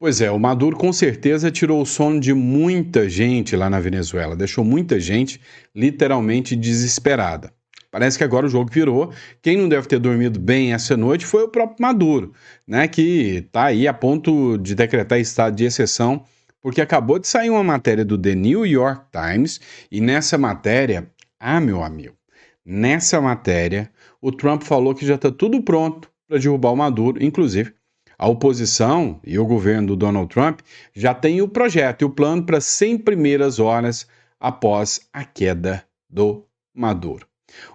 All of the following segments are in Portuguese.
Pois é, o Maduro com certeza tirou o sono de muita gente lá na Venezuela, deixou muita gente literalmente desesperada. Parece que agora o jogo virou. Quem não deve ter dormido bem essa noite foi o próprio Maduro, né, que está aí a ponto de decretar estado de exceção, porque acabou de sair uma matéria do The New York Times e nessa matéria, meu amigo, nessa matéria o Trump falou que já está tudo pronto para derrubar o Maduro, inclusive a oposição e o governo do Donald Trump já têm o projeto e o plano para 100 primeiras horas após a queda do Maduro.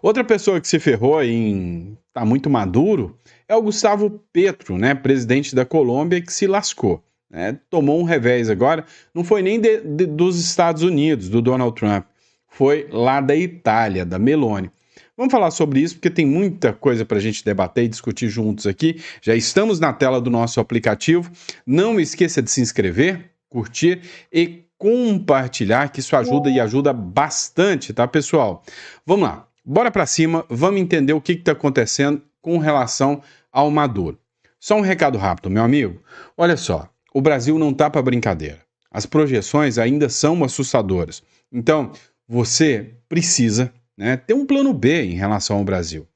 Outra pessoa que se ferrou em tá muito maduro é o Gustavo Petro, né, presidente da Colômbia, que se lascou. Né, tomou um revés agora, não foi nem dos Estados Unidos, do Donald Trump, foi lá da Itália, da Meloni. Vamos falar sobre isso porque tem muita coisa para a gente debater e discutir juntos aqui. Já estamos na tela do nosso aplicativo. Não esqueça de se inscrever, curtir e compartilhar, que isso ajuda e ajuda bastante, tá, pessoal? Vamos lá, bora para cima, vamos entender o que está acontecendo com relação ao Maduro. Só um recado rápido, meu amigo. Olha só, o Brasil não tá para brincadeira. As projeções ainda são assustadoras. Então, você precisa, né, ter um plano B em relação ao Brasil.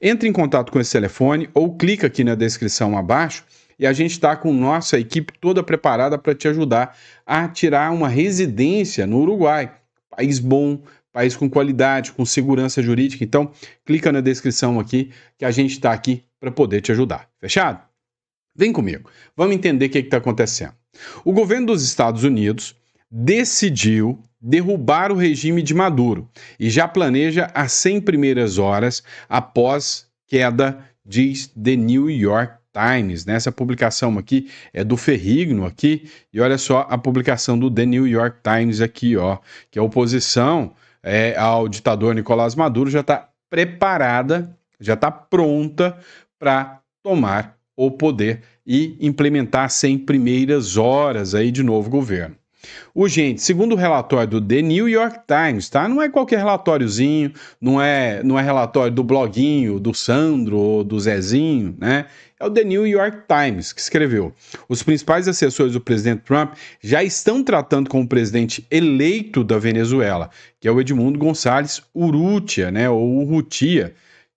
Entre em contato com esse telefone ou clica aqui na descrição abaixo e a gente está com nossa equipe toda preparada para te ajudar a tirar uma residência no Uruguai. País bom, país com qualidade, com segurança jurídica. Então, clica na descrição aqui que a gente está aqui para poder te ajudar. Fechado? Vem comigo. Vamos entender o que está acontecendo. O governo dos Estados Unidos decidiu derrubar o regime de Maduro e já planeja as 100 primeiras horas após queda, diz The New York Times. Né? Essa publicação aqui é do Ferrigno aqui, e olha só a publicação do The New York Times aqui, ó, que a oposição ao ditador Nicolás Maduro já está preparada, já está pronta para tomar o poder e implementar 100 primeiras horas aí de novo governo. Gente, segundo o relatório do The New York Times, tá? Não é qualquer relatóriozinho, não é relatório do bloguinho, do Sandro ou do Zezinho, né? É o The New York Times que escreveu. Os principais assessores do presidente Trump já estão tratando com o presidente eleito da Venezuela, que é o Edmundo Gonçalves Urrutia, né? Ou Urrutia,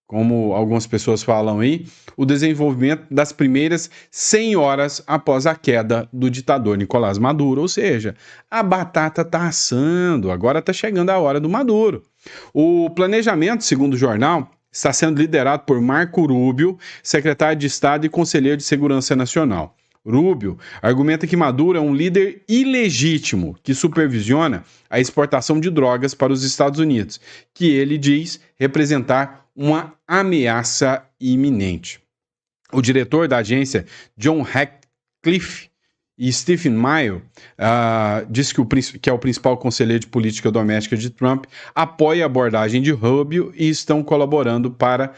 como algumas pessoas falam aí, o desenvolvimento das primeiras 100 horas após a queda do ditador Nicolás Maduro. Ou seja, a batata está assando, agora está chegando a hora do Maduro. O planejamento, segundo o jornal, está sendo liderado por Marco Rubio, secretário de Estado e conselheiro de Segurança Nacional. Rubio argumenta que Maduro é um líder ilegítimo que supervisiona a exportação de drogas para os Estados Unidos, que ele diz representar uma ameaça iminente. O diretor da agência, John Ratcliffe, e Stephen Maio, disse que é o principal conselheiro de política doméstica de Trump, apoia a abordagem de Rubio e estão colaborando para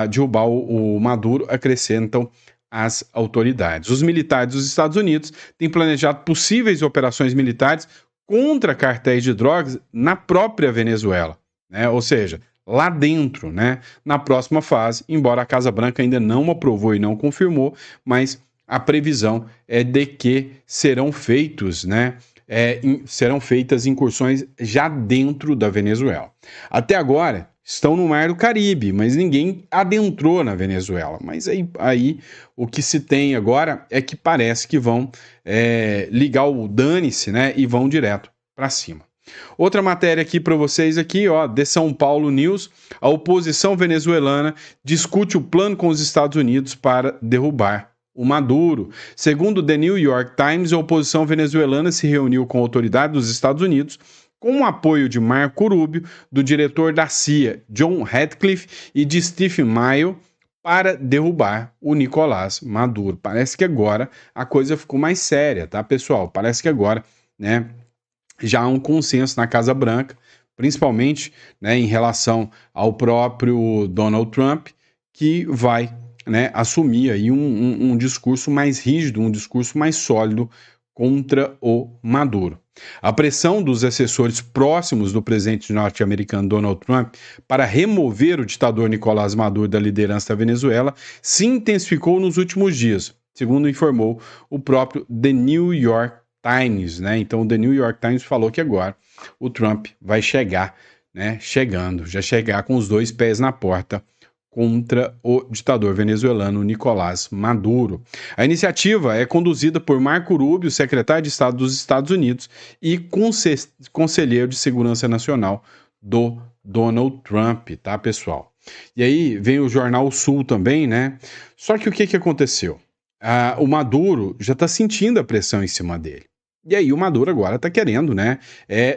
derrubar o Maduro, acrescentam as autoridades. Os militares dos Estados Unidos têm planejado possíveis operações militares contra cartéis de drogas na própria Venezuela, né? Ou seja, lá dentro, né? Na próxima fase, embora a Casa Branca ainda não aprovou e não confirmou, mas a previsão é de que serão feitos, né? Serão feitas incursões já dentro da Venezuela. Até agora, estão no Mar do Caribe, mas ninguém adentrou na Venezuela. Mas aí o que se tem agora é que parece que vão ligar o dane-se, né? E vão direto para cima. Outra matéria aqui para vocês aqui, ó, de São Paulo News, a oposição venezuelana discute o plano com os Estados Unidos para derrubar o Maduro. Segundo The New York Times, a oposição venezuelana se reuniu com a autoridade dos Estados Unidos com o apoio de Marco Rubio, do diretor da CIA, John Ratcliffe, e de Stephen Maio, para derrubar o Nicolás Maduro. Parece que agora a coisa ficou mais séria, tá, pessoal? Parece que agora, né, já há um consenso na Casa Branca, principalmente, né, em relação ao próprio Donald Trump, que vai, né, assumir aí um discurso mais rígido, um discurso mais sólido contra o Maduro. A pressão dos assessores próximos do presidente norte-americano Donald Trump para remover o ditador Nicolás Maduro da liderança da Venezuela se intensificou nos últimos dias. segundo informou o próprio The New York Times, né? Então o The New York Times falou que agora o Trump vai chegar, né? Já chegar com os 2 pés na porta contra o ditador venezuelano Nicolás Maduro. A iniciativa é conduzida por Marco Rubio, secretário de Estado dos Estados Unidos e conselheiro de Segurança Nacional do Donald Trump, tá, pessoal? E aí vem o Jornal Sul também, né? Só que o que aconteceu? O Maduro já está sentindo a pressão em cima dele. E aí o Maduro agora está querendo, né,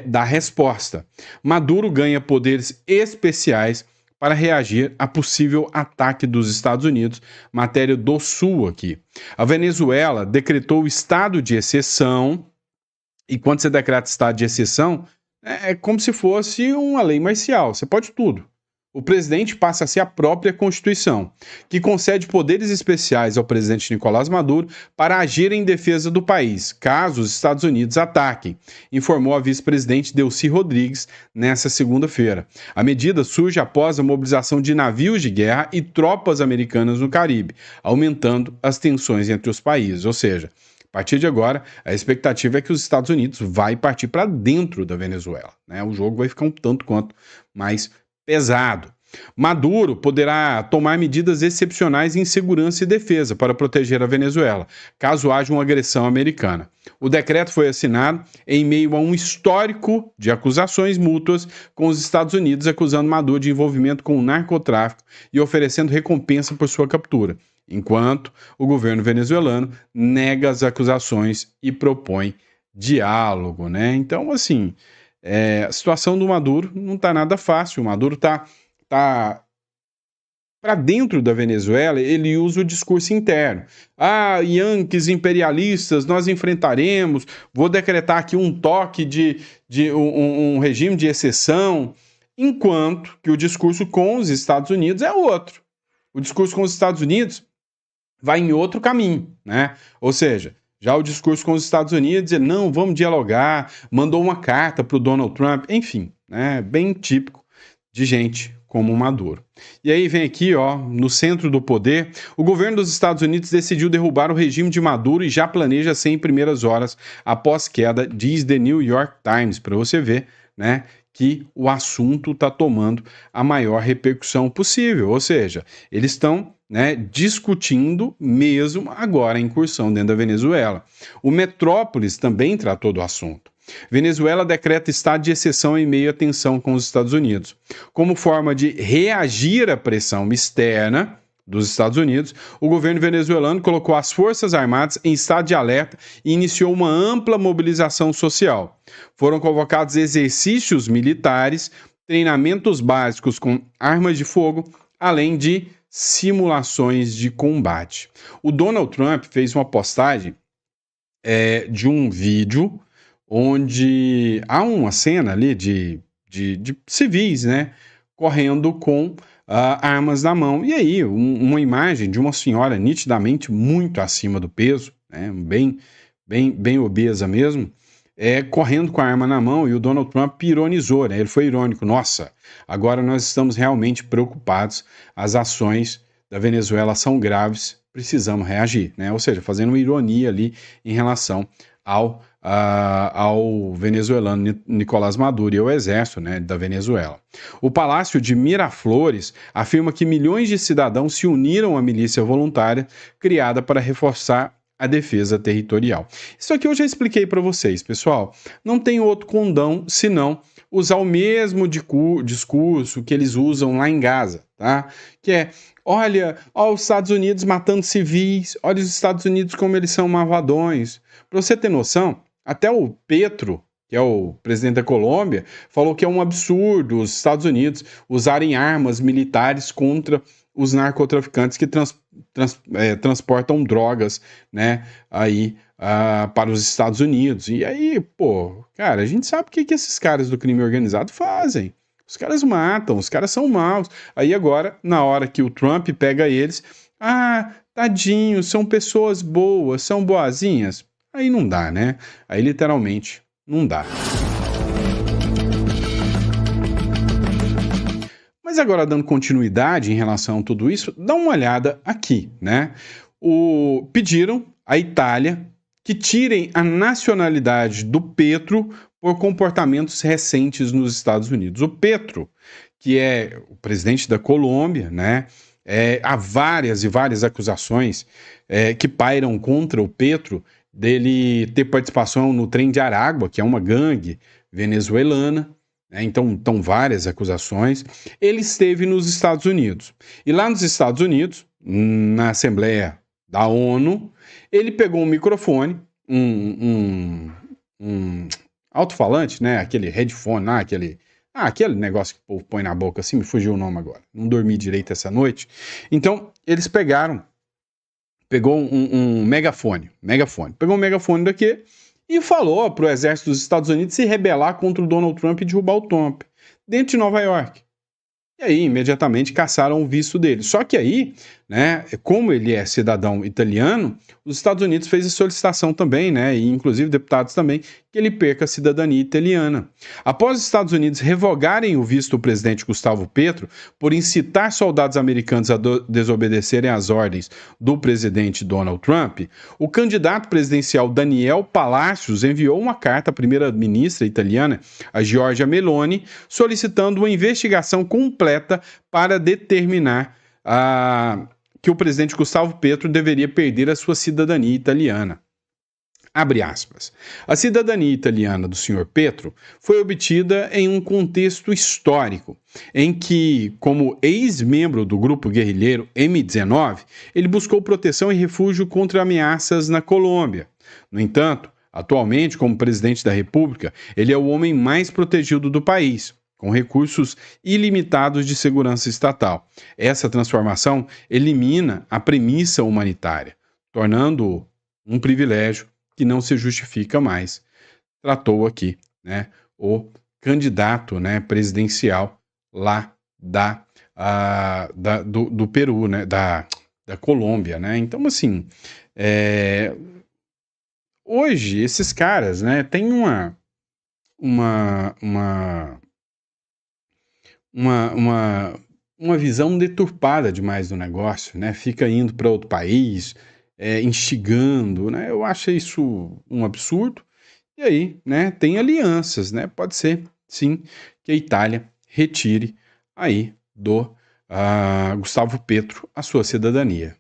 dar resposta. Maduro ganha poderes especiais para reagir a possível ataque dos Estados Unidos, matéria do Sul aqui. A Venezuela decretou estado de exceção, e quando você decreta estado de exceção, é como se fosse uma lei marcial, você pode tudo. O presidente passa a ser a própria Constituição, que concede poderes especiais ao presidente Nicolás Maduro para agir em defesa do país, caso os Estados Unidos ataquem, informou a vice-presidente Delcy Rodrigues nesta segunda-feira. A medida surge após a mobilização de navios de guerra e tropas americanas no Caribe, aumentando as tensões entre os países, ou seja, a partir de agora, a expectativa é que os Estados Unidos vai partir para dentro da Venezuela, né? O jogo vai ficar um tanto quanto mais pesado. Maduro poderá tomar medidas excepcionais em segurança e defesa para proteger a Venezuela, caso haja uma agressão americana. O decreto foi assinado em meio a um histórico de acusações mútuas com os Estados Unidos acusando Maduro de envolvimento com o narcotráfico e oferecendo recompensa por sua captura, enquanto o governo venezuelano nega as acusações e propõe diálogo, né? Então, assim, a situação do Maduro não está nada fácil. O Maduro está para dentro da Venezuela, ele usa o discurso interno. Yankees imperialistas, nós enfrentaremos, vou decretar aqui um toque de um regime de exceção, enquanto que o discurso com os Estados Unidos é outro. O discurso com os Estados Unidos vai em outro caminho, né? Ou seja, já o discurso com os Estados Unidos é não, vamos dialogar, mandou uma carta para o Donald Trump, enfim, né? Bem típico de gente como o Maduro. E aí vem aqui, ó, no centro do poder, o governo dos Estados Unidos decidiu derrubar o regime de Maduro e já planeja ser em primeiras horas após queda, diz The New York Times, para você ver, né, que o assunto está tomando a maior repercussão possível, ou seja, eles estão, né, discutindo mesmo agora a incursão dentro da Venezuela. O Metrópolis também tratou do assunto. Venezuela decreta estado de exceção em meio à tensão com os Estados Unidos. Como forma de reagir à pressão externa dos Estados Unidos, o governo venezuelano colocou as Forças Armadas em estado de alerta e iniciou uma ampla mobilização social. Foram convocados exercícios militares, treinamentos básicos com armas de fogo, além de simulações de combate. O Donald Trump fez uma postagem de um vídeo onde há uma cena ali de civis, né, correndo com armas na mão. E aí, uma imagem de uma senhora nitidamente muito acima do peso, né, bem obesa mesmo, correndo com a arma na mão, e o Donald Trump ironizou, né, ele foi irônico. Nossa, agora nós estamos realmente preocupados, as ações da Venezuela são graves, precisamos reagir, né? Ou seja, fazendo uma ironia ali em relação ao venezuelano Nicolás Maduro e ao exército, né, da Venezuela. O Palácio de Miraflores afirma que milhões de cidadãos se uniram à milícia voluntária criada para reforçar a defesa territorial. Isso aqui eu já expliquei para vocês, pessoal. Não tem outro condão senão usar o mesmo discurso que eles usam lá em Gaza, tá? Que é, olha os Estados Unidos matando civis, olha os Estados Unidos como eles são malvadões. Para você ter noção, até o Petro, que é o presidente da Colômbia, falou que é um absurdo os Estados Unidos usarem armas militares contra os narcotraficantes que transportam drogas, né, aí, para os Estados Unidos. E aí, pô, cara, a gente sabe o que esses caras do crime organizado fazem. Os caras matam, os caras são maus. Aí agora, na hora que o Trump pega eles, tadinhos, são pessoas boas, são boazinhas. Aí não dá, né? Aí literalmente não dá. Mas agora, dando continuidade em relação a tudo isso, dá uma olhada aqui, né? pediram à Itália que tirem a nacionalidade do Petro por comportamentos recentes nos Estados Unidos. O Petro, que é o presidente da Colômbia, né? Há várias e várias acusações que pairam contra o Petro dele ter participação no Trem de Aragua, que é uma gangue venezuelana, né? Então, várias acusações. Ele esteve nos Estados Unidos. E lá nos Estados Unidos, na Assembleia da ONU, ele pegou um microfone, um alto-falante, né? Aquele headphone lá, aquele negócio que o povo põe na boca assim, me fugiu o nome agora. Não dormi direito essa noite. Então, eles pegou um megafone, pegou um megafone daqui e falou para o exército dos Estados Unidos se rebelar contra o Donald Trump e derrubar o Trump, dentro de Nova York. E aí, imediatamente, caçaram o visto dele. Só que aí, né, como ele é cidadão italiano, os Estados Unidos fez a solicitação também, né, e inclusive deputados também, que ele perca a cidadania italiana. Após os Estados Unidos revogarem o visto do presidente Gustavo Petro por incitar soldados americanos a desobedecerem às ordens do presidente Donald Trump, o candidato presidencial Daniel Palacios enviou uma carta à primeira-ministra italiana, a Giorgia Meloni, solicitando uma investigação completa para determinar que o presidente Gustavo Petro deveria perder a sua cidadania italiana. Abre aspas. A cidadania italiana do senhor Petro foi obtida em um contexto histórico, em que, como ex-membro do grupo guerrilheiro M19, ele buscou proteção e refúgio contra ameaças na Colômbia. No entanto, atualmente, como presidente da República, ele é o homem mais protegido do país, com recursos ilimitados de segurança estatal. Essa transformação elimina a premissa humanitária, tornando-o um privilégio que não se justifica mais. Tratou aqui, né, o candidato, né, presidencial lá do Peru, né, da Colômbia, né? Então, assim, hoje esses caras, né, têm uma visão deturpada demais do negócio, né? Fica indo para outro país, instigando, né? Eu acho isso um absurdo. E aí, né, tem alianças, né? Pode ser, sim, que a Itália retire aí do Gustavo Petro a sua cidadania.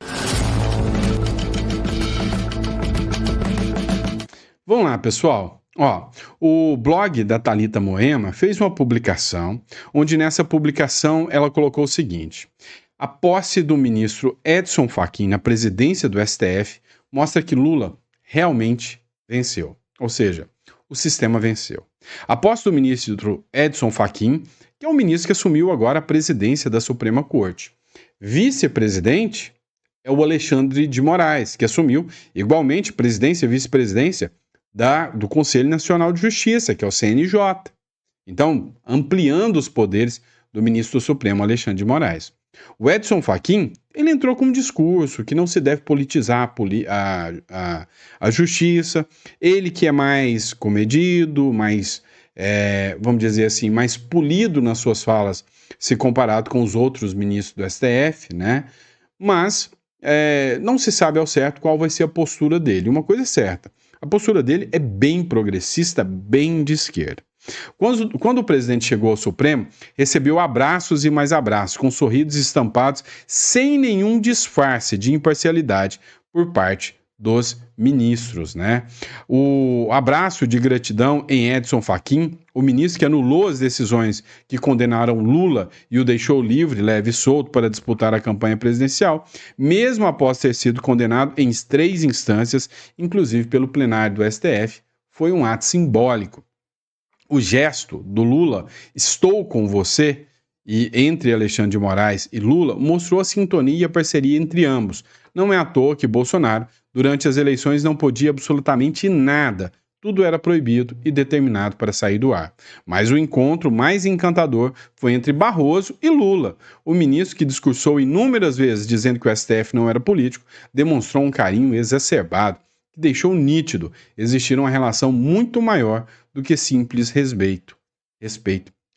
Vamos lá, pessoal. Ó, o blog da Thalita Moema fez uma publicação, onde nessa publicação ela colocou o seguinte: a posse do ministro Edson Fachin na presidência do STF mostra que Lula realmente venceu. Ou seja, o sistema venceu. A posse do ministro Edson Fachin, que é o ministro que assumiu agora a presidência da Suprema Corte. Vice-presidente é o Alexandre de Moraes, que assumiu igualmente presidência e vice-presidência do Conselho Nacional de Justiça, que é o CNJ. Então, ampliando os poderes do ministro Supremo Alexandre de Moraes. O Edson Fachin, ele entrou com um discurso que não se deve politizar a justiça, ele que é mais comedido, mais, vamos dizer assim, mais polido nas suas falas, se comparado com os outros ministros do STF, né? Mas não se sabe ao certo qual vai ser a postura dele. Uma coisa é certa, a postura dele é bem progressista, bem de esquerda. Quando o presidente chegou ao Supremo, recebeu abraços e mais abraços, com sorrisos estampados, sem nenhum disfarce de imparcialidade por parte dos ministros, né? O abraço de gratidão em Edson Fachin, o ministro que anulou as decisões que condenaram Lula e o deixou livre, leve e solto para disputar a campanha presidencial, mesmo após ter sido condenado em 3 instâncias, inclusive pelo plenário do STF, foi um ato simbólico. O gesto do Lula, estou com você, e entre Alexandre de Moraes e Lula, mostrou a sintonia e a parceria entre ambos. Não é à toa que Bolsonaro, durante as eleições, não podia absolutamente nada. Tudo era proibido e determinado para sair do ar. Mas o encontro mais encantador foi entre Barroso e Lula. O ministro, que discursou inúmeras vezes dizendo que o STF não era político, demonstrou um carinho exacerbado, que deixou nítido existir uma relação muito maior do que simples respeito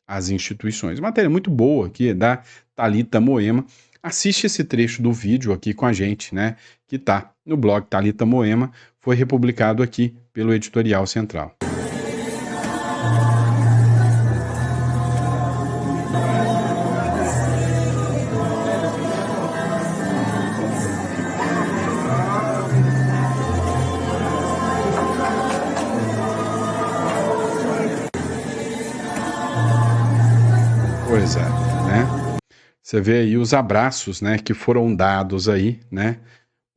às instituições. Matéria muito boa aqui da Thalita Moema, assiste esse trecho do vídeo aqui com a gente, né? Que tá no blog Thalita Moema, foi republicado aqui pelo Editorial Central. Pois é, né? Você vê aí os abraços, né, que foram dados aí, né?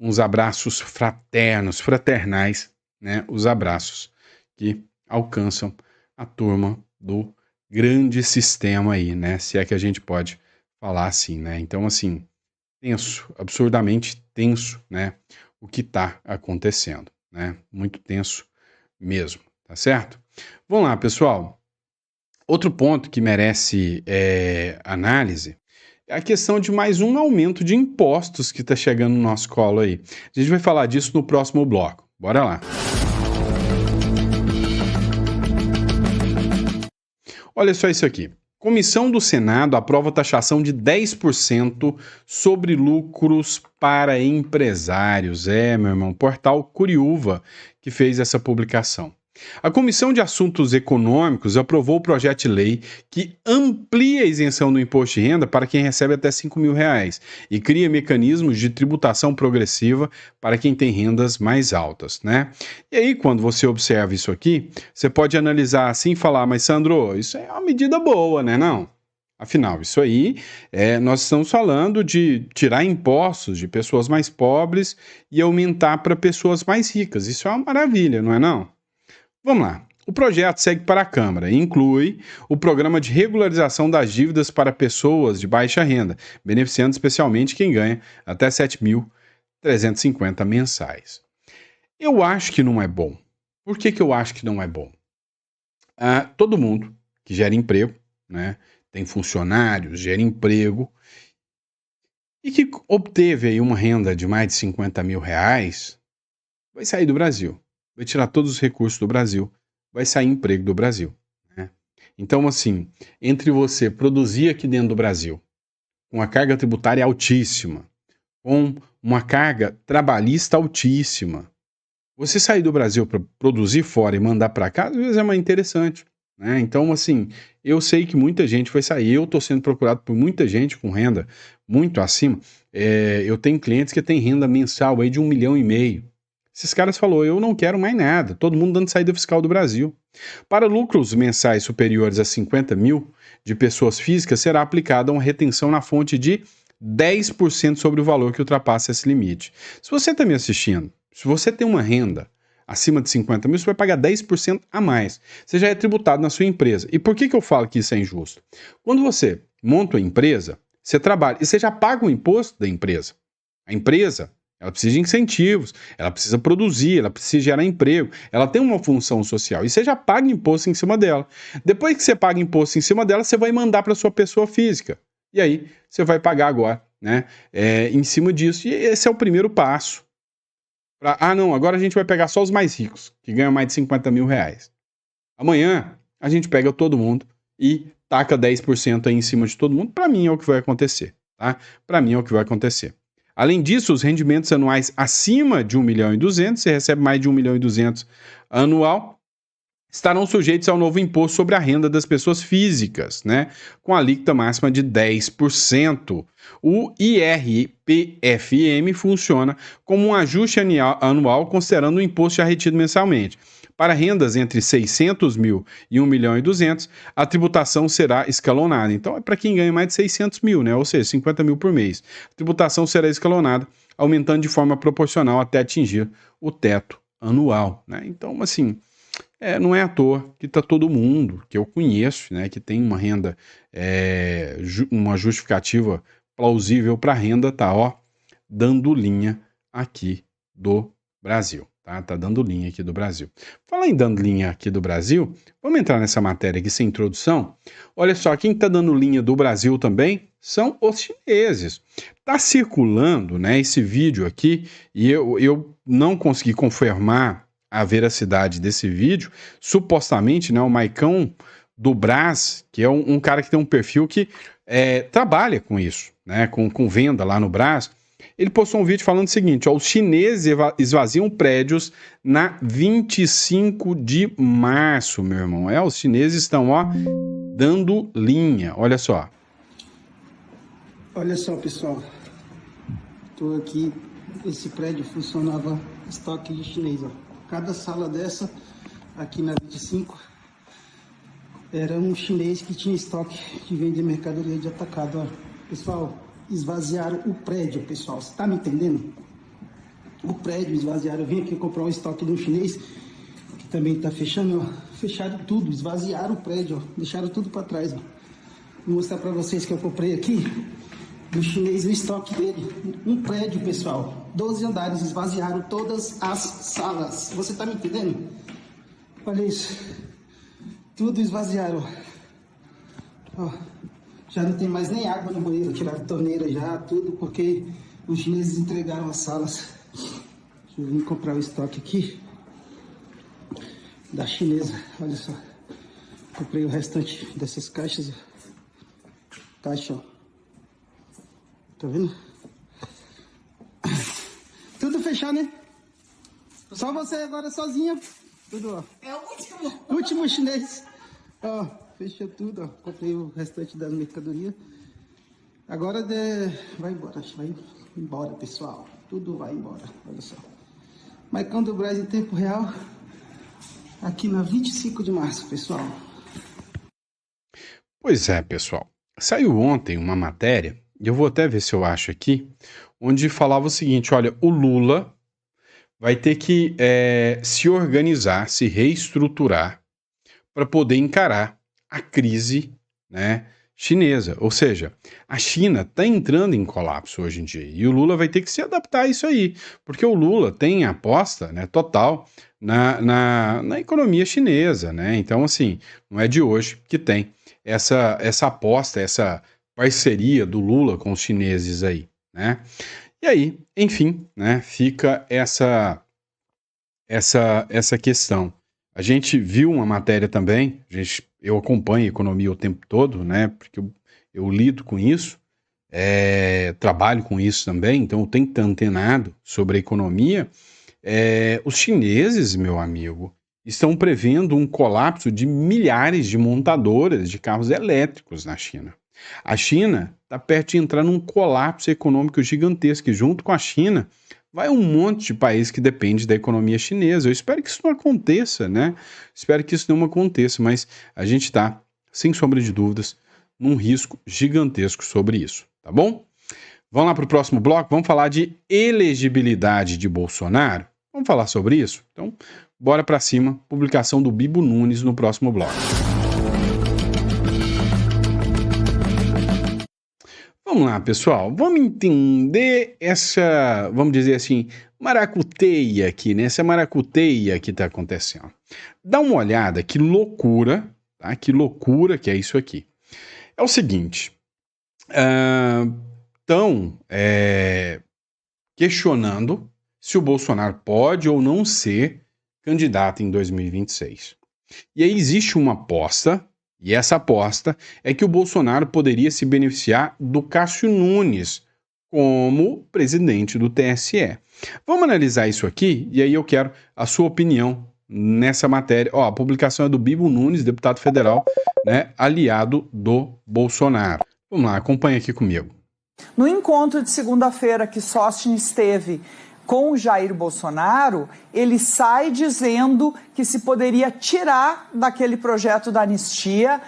Uns abraços fraternos, fraternais, né? Os abraços que alcançam a turma do grande sistema aí, né? Se é que a gente pode falar assim, né? Então, assim, tenso, absurdamente tenso, né? O que está acontecendo, né? Muito tenso mesmo, tá certo? Vamos lá, pessoal. Outro ponto que merece análise é a questão de mais um aumento de impostos que está chegando no nosso colo aí. A gente vai falar disso no próximo bloco. Bora lá. Olha só isso aqui. Comissão do Senado aprova taxação de 10% sobre lucros para empresários. Meu irmão, portal Curiúva que fez essa publicação. A Comissão de Assuntos Econômicos aprovou o projeto de lei que amplia a isenção do imposto de renda para quem recebe até R$ 5.000 e cria mecanismos de tributação progressiva para quem tem rendas mais altas, né? E aí, quando você observa isso aqui, você pode analisar assim e falar, mas Sandro, isso é uma medida boa, né? Não. Afinal, isso aí, nós estamos falando de tirar impostos de pessoas mais pobres e aumentar para pessoas mais ricas. Isso é uma maravilha, não é não? Vamos lá. O projeto segue para a Câmara e inclui o programa de regularização das dívidas para pessoas de baixa renda, beneficiando especialmente quem ganha até R$ 7.350 mensais. Eu acho que não é bom. Por que eu acho que não é bom? Todo mundo que gera emprego, né, tem funcionários, gera emprego, e que obteve aí uma renda de mais de R$ 50.000, vai sair do Brasil. Vai tirar todos os recursos do Brasil, vai sair emprego do Brasil, né? Então, assim, entre você produzir aqui dentro do Brasil, com uma carga tributária altíssima, com uma carga trabalhista altíssima, você sair do Brasil para produzir fora e mandar para cá, às vezes é mais interessante, né? Então, assim, eu sei que muita gente vai sair, eu estou sendo procurado por muita gente com renda muito acima. Eu tenho clientes que têm renda mensal aí de R$ 1,5 milhão. Esses caras falaram, eu não quero mais nada, todo mundo dando saída fiscal do Brasil. Para lucros mensais superiores a 50 mil de pessoas físicas, será aplicada uma retenção na fonte de 10% sobre o valor que ultrapassa esse limite. Se você está me assistindo, se você tem uma renda acima de 50 mil, você vai pagar 10% a mais. Você já é tributado na sua empresa. E por que eu falo que isso é injusto? Quando você monta uma empresa, você trabalha e você já paga o imposto da empresa. A empresa, ela precisa de incentivos, ela precisa produzir, ela precisa gerar emprego, ela tem uma função social e você já paga imposto em cima dela. Depois que você paga imposto em cima dela, você vai mandar para sua pessoa física. E aí você vai pagar agora, né? Em cima disso. E esse é o primeiro passo. Não, agora a gente vai pegar só os mais ricos, que ganham mais de R$ 50.000. Amanhã a gente pega todo mundo e taca 10% aí em cima de todo mundo. Para mim é o que vai acontecer, tá? Para mim é o que vai acontecer. Além disso, os rendimentos anuais acima de 1.200.000, você recebe mais de 1.200.000 anual, estarão sujeitos ao novo imposto sobre a renda das pessoas físicas, né? Com a alíquota máxima de 10%. O IRPFM funciona como um ajuste anual considerando o imposto já retido mensalmente. Para rendas entre 600 mil e 1.200.000, a tributação será escalonada. Então, é para quem ganha mais de 600 mil, né? Ou seja, 50 mil por mês. A tributação será escalonada, aumentando de forma proporcional até atingir o teto anual, né? Então, assim, não é à toa que está todo mundo que eu conheço, né, que tem uma renda, uma justificativa plausível para a renda, tá, dando linha aqui do Brasil. Tá dando linha aqui do Brasil. Fala em dando linha aqui do Brasil, vamos entrar nessa matéria aqui sem introdução. Olha só, quem está dando linha do Brasil também são os chineses. Está circulando, né, esse vídeo aqui, e eu não consegui confirmar a veracidade desse vídeo. Supostamente, né, o Maicão do Brás, que é um cara que tem um perfil que trabalha com isso, né, com venda lá no Brás. Ele postou um vídeo falando o seguinte, ó, os chineses esvaziam prédios na 25 de março, meu irmão. Os chineses estão, ó, dando linha, olha só. Olha só, pessoal, tô aqui, esse prédio funcionava estoque de chinês, ó. Cada sala dessa, aqui na 25, era um chinês que tinha estoque de vender mercadoria de atacado, ó. Pessoal, esvaziaram o prédio, pessoal, você tá me entendendo? O prédio esvaziaram, eu vim aqui comprar um estoque de um chinês, que também tá fechando, ó. Fecharam tudo, esvaziaram o prédio, ó. Deixaram tudo para trás, ó. Vou mostrar para vocês que eu comprei aqui do chinês o estoque dele. Um prédio, pessoal, 12 andares, esvaziaram todas as salas. Você tá me entendendo? Olha isso. Tudo esvaziaram. Ó, já não tem mais nem água no banheiro, tiraram torneira já, tudo, porque os chineses entregaram as salas. Deixa eu vir comprar o estoque aqui da chinesa, olha só. Comprei o restante dessas caixas. Caixa, ó. Tá vendo? Tudo fechado, né? Só você agora sozinha. Tudo, ó. É o último. Último chinês. Ó, fechou tudo, ó. Comprei o restante da mercadoria. Agora vai embora. Vai embora, pessoal. Tudo vai embora. Olha só. Maicon do Brás em tempo real. Aqui na 25 de março, pessoal. Pois é, pessoal. Saiu ontem uma matéria, e eu vou até ver se eu acho aqui, onde falava o seguinte, olha, o Lula vai ter que se organizar, se reestruturar para poder encarar a crise, né, chinesa. Ou seja, a China está entrando em colapso hoje em dia e o Lula vai ter que se adaptar a isso aí, porque o Lula tem aposta, né, total na economia chinesa, né? Então, assim, não é de hoje que tem essa aposta, essa parceria do Lula com os chineses aí, né? E aí, enfim, né, fica essa questão. A gente viu uma matéria também, eu acompanho a economia o tempo todo, né, porque eu lido com isso, trabalho com isso também, então eu tenho que estar antenado sobre a economia. Os chineses, meu amigo, estão prevendo um colapso de milhares de montadoras de carros elétricos na China. A China está perto de entrar num colapso econômico gigantesco e junto com a China vai um monte de país que depende da economia chinesa. Eu espero que isso não aconteça, né? Espero que isso não aconteça, mas a gente está, sem sombra de dúvidas, num risco gigantesco sobre isso, tá bom? Vamos lá para o próximo bloco, vamos falar de elegibilidade de Bolsonaro? Vamos falar sobre isso? Então, bora para cima, publicação do Bibo Nunes no próximo bloco. Vamos lá, pessoal, vamos entender essa, vamos dizer assim, maracuteia aqui, né? Essa maracuteia que está acontecendo. Dá uma olhada, que loucura, tá? Que loucura que é isso aqui. É o seguinte, estão questionando se o Bolsonaro pode ou não ser candidato em 2026. E aí existe uma aposta, e essa aposta é que o Bolsonaro poderia se beneficiar do Cássio Nunes como presidente do TSE. Vamos analisar isso aqui, e aí eu quero a sua opinião nessa matéria. Ó, a publicação é do Bibo Nunes, deputado federal, né, aliado do Bolsonaro. Vamos lá, acompanha aqui comigo. No encontro de segunda-feira que Sóstenes teve com o Jair Bolsonaro, ele sai dizendo que se poderia tirar daquele projeto da anistia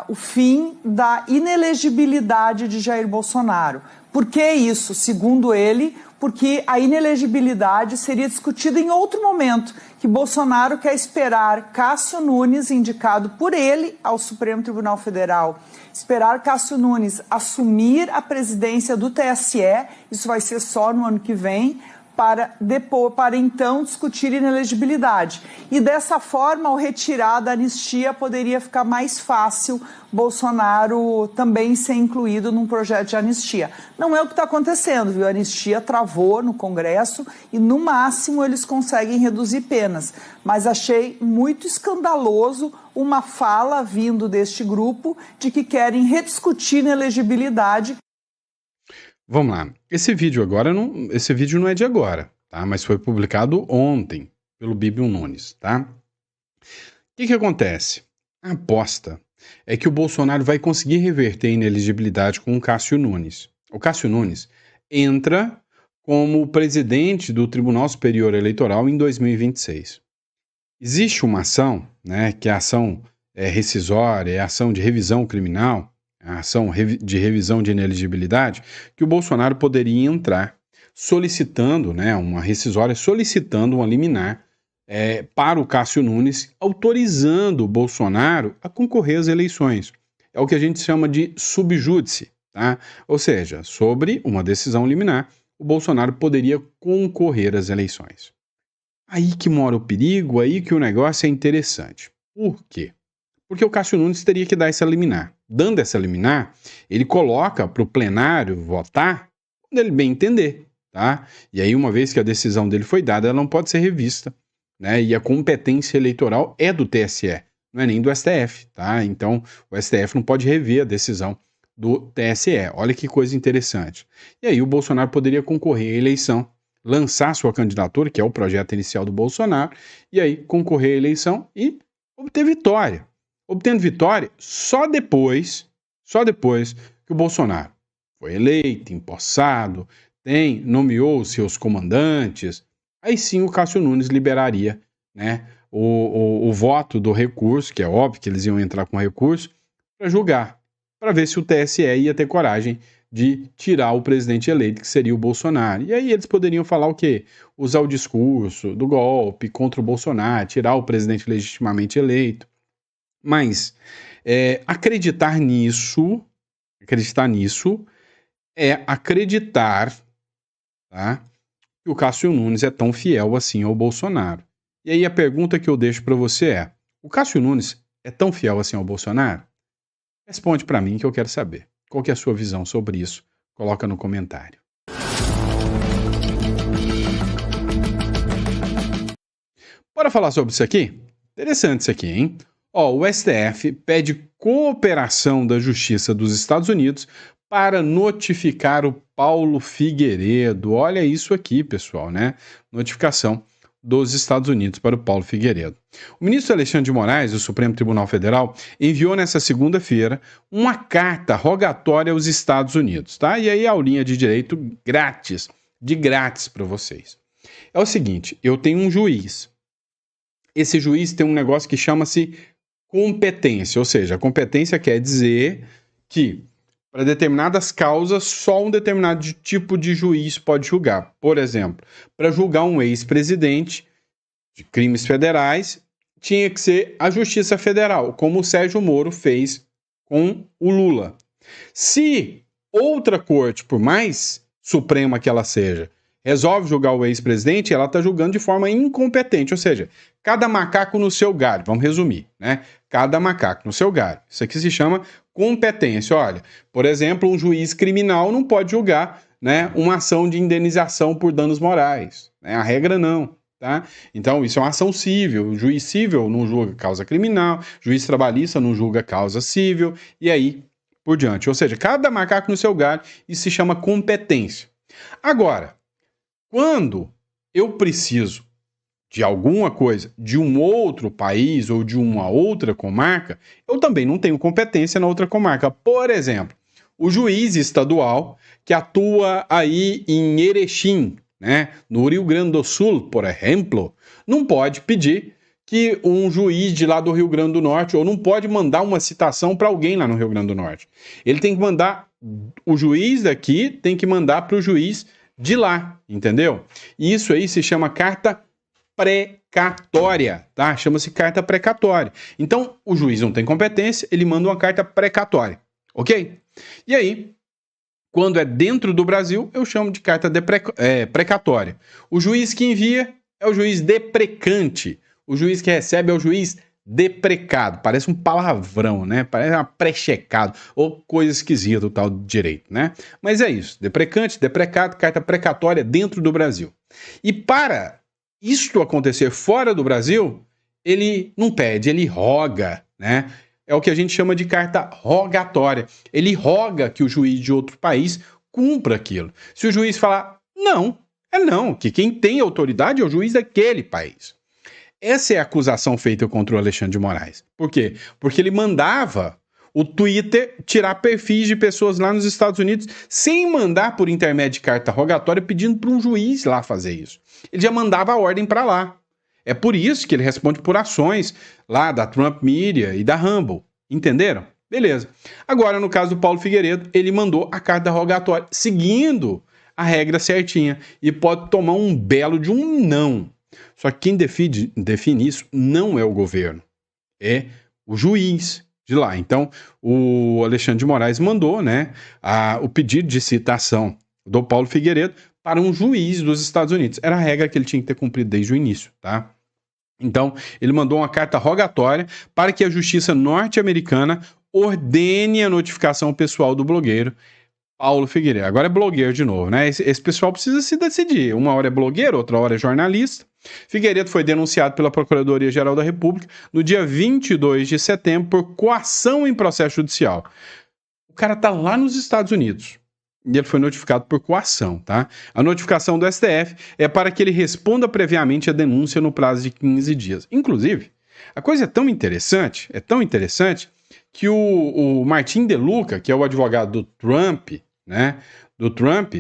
o fim da inelegibilidade de Jair Bolsonaro. Por que isso? Segundo ele, porque a inelegibilidade seria discutida em outro momento, que Bolsonaro quer esperar Cássio Nunes, indicado por ele ao Supremo Tribunal Federal, esperar Cássio Nunes assumir a presidência do TSE, isso vai ser só no ano que vem, para então discutir inelegibilidade. E dessa forma, ao retirar da anistia, poderia ficar mais fácil Bolsonaro também ser incluído num projeto de anistia. Não é o que está acontecendo, viu? A anistia travou no Congresso e, no máximo, eles conseguem reduzir penas. Mas achei muito escandaloso uma fala vindo deste grupo de que querem rediscutir inelegibilidade. Vamos lá. Esse vídeo não é de agora, tá? Mas foi publicado ontem pelo Bíblia Nunes, tá? O que acontece? A aposta é que o Bolsonaro vai conseguir reverter a inelegibilidade com o Cássio Nunes. O Cássio Nunes entra como presidente do Tribunal Superior Eleitoral em 2026. Existe uma ação, né, que é a ação rescisória, é a ação de revisão criminal, a ação de revisão de inelegibilidade, que o Bolsonaro poderia entrar solicitando, né, uma rescisória, solicitando uma liminar para o Cássio Nunes, autorizando o Bolsonaro a concorrer às eleições. É o que a gente chama de subjúdice, tá? Ou seja, sobre uma decisão liminar, o Bolsonaro poderia concorrer às eleições. Aí que mora o perigo, aí que o negócio é interessante. Por quê? Porque o Cássio Nunes teria que dar essa liminar. Dando essa liminar, ele coloca para o plenário votar quando ele bem entender, tá? E aí, uma vez que a decisão dele foi dada, ela não pode ser revista, né? E a competência eleitoral é do TSE, não é nem do STF, tá? Então, o STF não pode rever a decisão do TSE. Olha que coisa interessante. E aí, o Bolsonaro poderia concorrer à eleição, lançar sua candidatura, que é o projeto inicial do Bolsonaro, e aí concorrer à eleição e obter vitória. Obtendo vitória só depois que o Bolsonaro foi eleito, empossado, nomeou seus comandantes, aí sim o Cássio Nunes liberaria, né, o voto do recurso, que é óbvio que eles iam entrar com recurso, para julgar, para ver se o TSE ia ter coragem de tirar o presidente eleito, que seria o Bolsonaro. E aí eles poderiam falar o quê? Usar o discurso do golpe contra o Bolsonaro, tirar o presidente legitimamente eleito. Mas acreditar nisso é acreditar, tá, que o Cássio Nunes é tão fiel assim ao Bolsonaro. E aí a pergunta que eu deixo para você é: o Cássio Nunes é tão fiel assim ao Bolsonaro? Responde para mim que eu quero saber. Qual que é a sua visão sobre isso? Coloca no comentário. Bora falar sobre isso aqui? Interessante isso aqui, hein? O STF pede cooperação da Justiça dos Estados Unidos para notificar o Paulo Figueiredo. Olha isso aqui, pessoal, né? Notificação dos Estados Unidos para o Paulo Figueiredo. O ministro Alexandre de Moraes, do Supremo Tribunal Federal, enviou nesta segunda-feira uma carta rogatória aos Estados Unidos, tá? E aí a aulinha de direito de grátis para vocês. É o seguinte, eu tenho um juiz. Esse juiz tem um negócio que chama-se competência, ou seja, a competência quer dizer que para determinadas causas só um determinado tipo de juiz pode julgar. Por exemplo, para julgar um ex-presidente de crimes federais, tinha que ser a Justiça Federal, como o Sérgio Moro fez com o Lula. Se outra corte, por mais suprema que ela seja, resolve julgar o ex-presidente, ela está julgando de forma incompetente, ou seja, cada macaco no seu galho, vamos resumir, né? Cada macaco no seu galho. Isso aqui se chama competência. Olha, por exemplo, um juiz criminal não pode julgar, né, uma ação de indenização por danos morais, né? A regra não, tá? Então, isso é uma ação civil. O juiz civil não julga causa criminal, juiz trabalhista não julga causa civil, e aí por diante. Ou seja, cada macaco no seu galho, isso se chama competência. Agora, quando eu preciso de alguma coisa de um outro país ou de uma outra comarca, eu também não tenho competência na outra comarca. Por exemplo, o juiz estadual que atua aí em Erechim, né, no Rio Grande do Sul, por exemplo, não pode pedir que um juiz de lá do Rio Grande do Norte, ou não pode mandar uma citação para alguém lá no Rio Grande do Norte. Ele tem que mandar, o juiz daqui tem que mandar para o juiz de lá, entendeu? E isso aí se chama carta precatória, tá? Chama-se carta precatória. Então, o juiz não tem competência, ele manda uma carta precatória, ok? E aí, Quando é dentro do Brasil, eu chamo de carta precatória. O juiz que envia é o juiz deprecante. O juiz que recebe é o juiz deprecado. Parece um palavrão, né? Parece uma pré-checado ou coisa esquisita o tal de direito, né? Mas é isso. Deprecante, deprecado, carta precatória dentro do Brasil. E para isto acontecer fora do Brasil, ele não pede, ele roga, né? É o que a gente chama de carta rogatória. Ele roga que o juiz de outro país cumpra aquilo. Se o juiz falar não, é não, que quem tem autoridade é o juiz daquele país. Essa é a acusação feita contra o Alexandre de Moraes. Por quê? Porque ele mandava o Twitter tirar perfis de pessoas lá nos Estados Unidos sem mandar por intermédio de carta rogatória pedindo para um juiz lá fazer isso. Ele já mandava a ordem para lá. É por isso que ele responde por ações lá da Trump Media e da Rumble. Entenderam? Beleza. Agora, no caso do Paulo Figueiredo, ele mandou a carta rogatória seguindo a regra certinha e pode tomar um belo de um não. Só que quem define isso não é o governo, é o juiz de lá. Então, o Alexandre de Moraes mandou, né, o pedido de citação do Paulo Figueiredo para um juiz dos Estados Unidos. Era a regra que ele tinha que ter cumprido desde o início, tá? Então, ele mandou uma carta rogatória para que a justiça norte-americana ordene a notificação pessoal do blogueiro Paulo Figueiredo. Agora é blogueiro de novo, né? Esse pessoal precisa se decidir. Uma hora é blogueiro, outra hora é jornalista. Figueiredo foi denunciado pela Procuradoria-Geral da República no dia 22 de setembro por coação em processo judicial. O cara tá lá nos Estados Unidos. E ele foi notificado por coação, tá? A notificação do STF é para que ele responda previamente a denúncia no prazo de 15 dias. Inclusive, a coisa é tão interessante que o Martin De Luca, que é o advogado do Trump, né? Do Trump,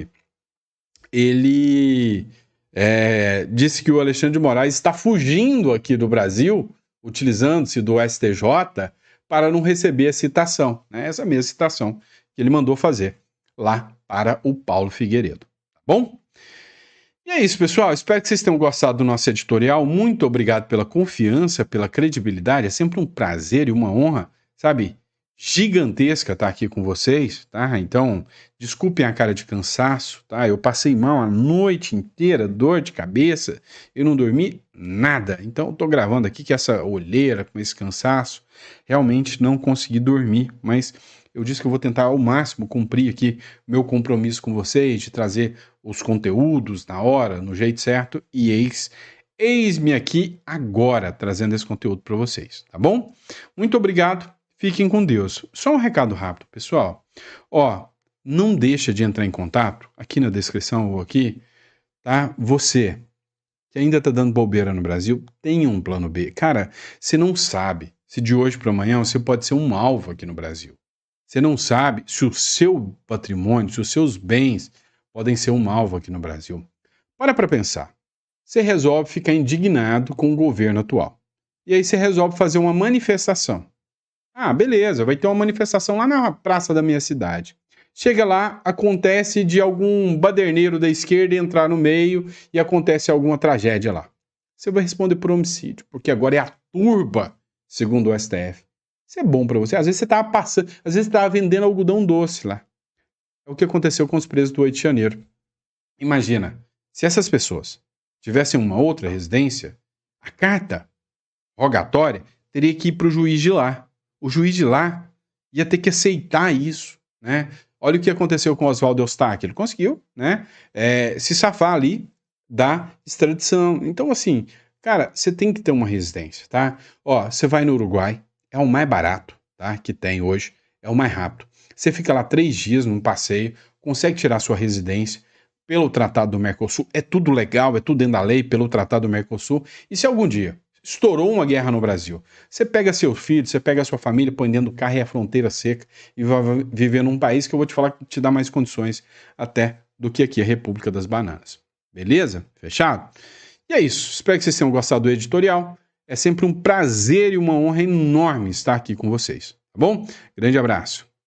ele disse que o Alexandre de Moraes está fugindo aqui do Brasil, utilizando-se do STJ, para não receber a citação, né? Essa mesma citação que ele mandou fazer lá para o Paulo Figueiredo, tá bom? E é isso, pessoal. Espero que vocês tenham gostado do nosso editorial. Muito obrigado pela confiança, pela credibilidade. É sempre um prazer e uma honra, sabe, gigantesca estar aqui com vocês, tá? Então, desculpem a cara de cansaço, tá? Eu passei mal a noite inteira, dor de cabeça, eu não dormi nada. Então, eu tô gravando aqui com essa olheira, com esse cansaço. Realmente não consegui dormir, mas eu disse que eu vou tentar ao máximo cumprir aqui meu compromisso com vocês, de trazer os conteúdos na hora, no jeito certo, e eis-me aqui agora, trazendo esse conteúdo para vocês, tá bom? Muito obrigado, fiquem com Deus. Só um recado rápido, pessoal. Não deixa de entrar em contato, aqui na descrição ou aqui, tá? Você que ainda tá dando bobeira no Brasil, tenha um plano B. Cara, você não sabe se de hoje para amanhã você pode ser um alvo aqui no Brasil. Você não sabe se o seu patrimônio, se os seus bens podem ser um alvo aqui no Brasil. Para pensar. Você resolve ficar indignado com o governo atual. E aí você resolve fazer uma manifestação. Ah, beleza, vai ter uma manifestação lá na praça da minha cidade. Chega lá, acontece de algum baderneiro da esquerda entrar no meio e acontece alguma tragédia lá. Você vai responder por homicídio, porque agora é a turba, segundo o STF. Isso é bom pra você. Às vezes você tava passando, às vezes você tava vendendo algodão doce lá. É o que aconteceu com os presos do 8 de janeiro. Imagina, se essas pessoas tivessem uma outra residência, a carta rogatória teria que ir pro juiz de lá. O juiz de lá ia ter que aceitar isso, né? Olha o que aconteceu com Oswaldo Eustáquio. Ele conseguiu, né? Se safar ali da extradição. Então, assim, cara, você tem que ter uma residência, tá? Você vai no Uruguai, é o mais barato, tá? Que tem hoje, é o mais rápido. Você fica lá 3 dias num passeio, consegue tirar sua residência pelo Tratado do Mercosul, é tudo legal, é tudo dentro da lei pelo Tratado do Mercosul. E se algum dia estourou uma guerra no Brasil, você pega seu filho, você pega a sua família, põe dentro do carro e a fronteira seca e vai viver num país que eu vou te falar que te dá mais condições até do que aqui a República das Bananas. Beleza? Fechado? E é isso. Espero que vocês tenham gostado do editorial. É sempre um prazer e uma honra enorme estar aqui com vocês, tá bom? Grande abraço.